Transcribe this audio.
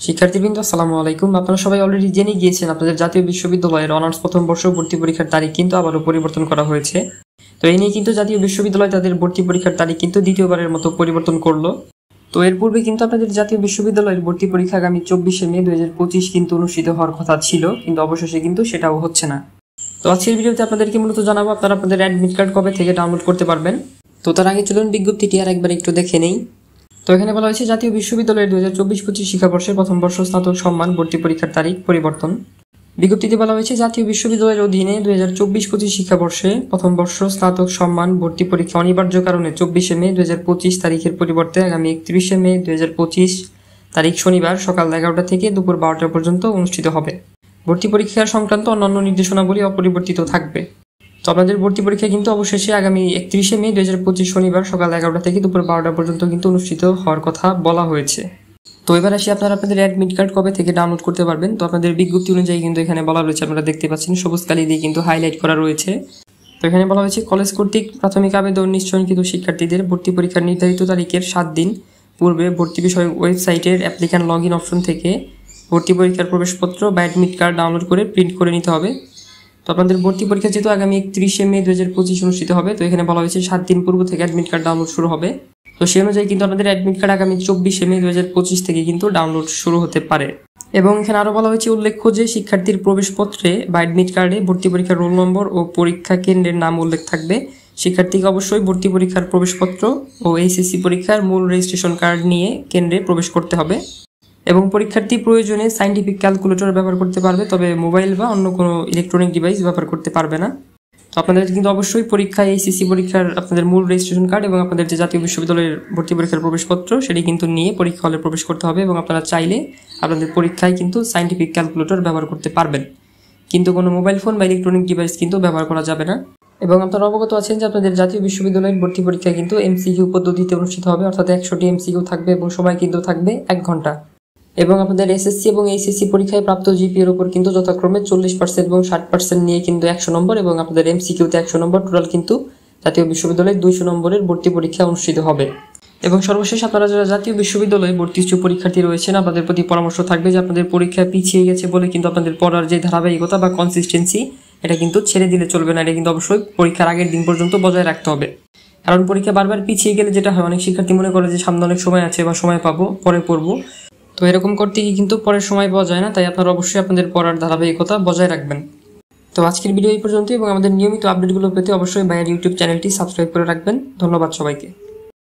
শিক্ষার্থীবৃন্দ আসসালামু আলাইকুম। আপনারা সবাই অলরেডি জেনে গিয়েছেন আপনাদের জাতীয় বিশ্ববিদ্যালয়ের অনার্স প্রথম বর্ষ ভর্তি পরীক্ষার তারিখ কিন্তু আবারও পরিবর্তন করা হয়েছে। তো এই নিয়ে কিন্তু জাতীয় বিশ্ববিদ্যালয় তাদের ভর্তি পরীক্ষার তারিখ কিন্তু দ্বিতীয়বারের মতো পরিবর্তন করলো। তো এর পূর্বে কিন্তু আপনাদের জাতীয় বিশ্ববিদ্যালয়ের ভর্তি পরীক্ষা আগামী 24শে মে 2025 কিন্তু অনুষ্ঠিত হওয়ার কথা ছিল, কিন্তু অবশেষে কিন্তু সেটাও হচ্ছে না। তো আজকের ভিডিওতে আপনাদেরকে মূলত জানাবো আপনারা আপনাদের অ্যাডমিট কার্ড কবে থেকে ডাউনলোড করতে পারবেন। তো তার আগে চলুন বিজ্ঞপ্তিটি আর একবার একটু দেখে নেই। তো এখানে বলা হয়েছে জাতীয় বিশ্ববিদ্যালয়ের 2024-25 শিক্ষাবর্ষের প্রথম বর্ষ স্নাতক সম্মান ভর্তি পরীক্ষার তারিখ পরিবর্তন। বিজ্ঞপ্তিতে বলা হয়েছে জাতীয় বিশ্ববিদ্যালয়ের অধীনে 2024-25 শিক্ষাবর্ষে প্রথম বর্ষ স্নাতক সম্মান ভর্তি পরীক্ষা অনিবার্য কারণে 24শে মে 2025 তারিখের পরিবর্তে আগামী 31শে মে 2025 তারিখ শনিবার সকাল 11টা থেকে দুপুর 12টা পর্যন্ত অনুষ্ঠিত হবে। ভর্তি পরীক্ষা সংক্রান্ত অন্যান্য নির্দেশনাবলী অপরিবর্তিত থাকবে। তো আপনাদের ভর্তি পরীক্ষা কিন্তু অবশেষে আগামী 31শে মে 2025 শনিবার সকাল 11টা থেকে দুপুর 12টা পর্যন্ত কিন্তু অনুষ্ঠিত হওয়ার কথা বলা হয়েছে। তো এবার আসি আপনারা আপনাদের অ্যাডমিট কার্ড কবে থেকে ডাউনলোড করতে পারবেন। তো আপনাদের বিজ্ঞপ্তি অনুযায়ী কিন্তু এখানে বলা রয়েছে, আপনারা দেখতে পাচ্ছেন সবুজ কালি দিয়ে কিন্তু হাইলাইট করা রয়েছে। তো এখানে বলা হয়েছে কলেজ কর্তৃক প্রাথমিক আবেদন নিশ্চয়কৃত শিক্ষার্থীদের ভর্তি পরীক্ষার নির্ধারিত তারিখের 7 দিন পূর্বে ভর্তি বিষয়ক ওয়েবসাইটের অ্যাপ্লিক্যান্ট লগ ইন অপশন থেকে ভর্তি পরীক্ষার প্রবেশপত্র বা অ্যাডমিট কার্ড ডাউনলোড করে প্রিন্ট করে নিতে হবে। তো আপনাদের ভর্তি পরীক্ষা যেহেতু আগামী 31শে মে 2025 অনুষ্ঠিত হবে, তো এখানে বলা হয়েছে 7 দিন পূর্ব থেকে অ্যাডমিট কার্ড ডাউনলোড শুরু হবে। তো সেই অনুযায়ী কিন্তু আপনাদের অ্যাডমিট কার্ড আগামী 24শে মে 2025 থেকে কিন্তু ডাউনলোড শুরু হতে পারে। এবং এখানে আরও বলা হয়েছে উল্লেখ্য যে শিক্ষার্থীর প্রবেশপত্রে বা অ্যাডমিট কার্ডে ভর্তি পরীক্ষার রোল নম্বর ও পরীক্ষা কেন্দ্রের নাম উল্লেখ থাকবে। শিক্ষার্থীকে অবশ্যই ভর্তি পরীক্ষার প্রবেশপত্র ও এইচএসসি পরীক্ষার মূল রেজিস্ট্রেশন কার্ড নিয়ে কেন্দ্রে প্রবেশ করতে হবে। এবং পরীক্ষার্থী প্রয়োজনে সায়েন্টিফিক ক্যালকুলেটর ব্যবহার করতে পারবে, তবে মোবাইল বা অন্য কোনো ইলেকট্রনিক ডিভাইস ব্যবহার করতে পারবে না। তো আপনাদের কিন্তু অবশ্যই পরীক্ষায় এইচএসসি পরীক্ষার আপনাদের মূল রেজিস্ট্রেশন কার্ড এবং আপনাদের যে জাতীয় বিশ্ববিদ্যালয়ের ভর্তি পরীক্ষার প্রবেশপত্র সেটি কিন্তু নিয়ে পরীক্ষা হলে প্রবেশ করতে হবে। এবং আপনারা চাইলে আপনাদের পরীক্ষায় কিন্তু সায়েন্টিফিক ক্যালকুলেটর ব্যবহার করতে পারবেন, কিন্তু কোনো মোবাইল ফোন বা ইলেকট্রনিক ডিভাইস কিন্তু ব্যবহার করা যাবে না। এবং আপনারা অবগত আছেন যে আপনাদের জাতীয় বিশ্ববিদ্যালয়ের ভর্তি পরীক্ষা কিন্তু এমসিকিউ পদ্ধতিতে অনুষ্ঠিত হবে, অর্থাৎ 100টি এমসিকিউ থাকবে এবং সময় কিন্তু থাকবে 1 ঘন্টা। এবং আপনাদের এসএসসি এবং এইচএসসি পরীক্ষায় প্রাপ্ত জিপিএর উপর কিন্তু যথাক্রমে 40% এবং 60% নিয়ে কিন্তু 100 নম্বর, এবং আপনাদের এমসিকিউতে 100 নম্বর, টোটাল কিন্তু জাতীয় বিশ্ববিদ্যালয়ে 200 নম্বরের ভর্তি পরীক্ষা অনুষ্ঠিত হবে। এবং সর্বশেষ আপনারা যারা জাতীয় বিশ্ববিদ্যালয়ে ভর্তি ইচ্ছুক পরীক্ষার্থী রয়েছেন, আপনাদের প্রতি পরামর্শ থাকবে যে আপনাদের পরীক্ষা পিছিয়ে গেছে বলে কিন্তু আপনাদের পড়ার যে ধারাবাহিকতা বা কনসিস্টেন্সি এটা কিন্তু ছেড়ে দিলে চলবে না। এটা কিন্তু অবশ্যই পরীক্ষার আগের দিন পর্যন্ত বজায় রাখতে হবে। কারণ পরীক্ষা বারবার পিছিয়ে গেলে যেটা হয়, অনেক শিক্ষার্থী মনে করে যে সামনে অনেক সময় আছে বা সময় পাবো, পরে পড়বো। তো এরকম করতে গিয়ে কিন্তু পরের সময় পাওয়া যায় না, তাই আপনারা অবশ্যই আপনাদের পড়ার ধারাবাহিকতা বজায় রাখবেন। তো আজকের ভিডিও এই পর্যন্ত, এবং আমাদের নিয়মিত আপডেটগুলো পেতে অবশ্যই ভাইয়ের ইউটিউব চ্যানেলটি সাবস্ক্রাইব করে রাখবেন। ধন্যবাদ সবাইকে।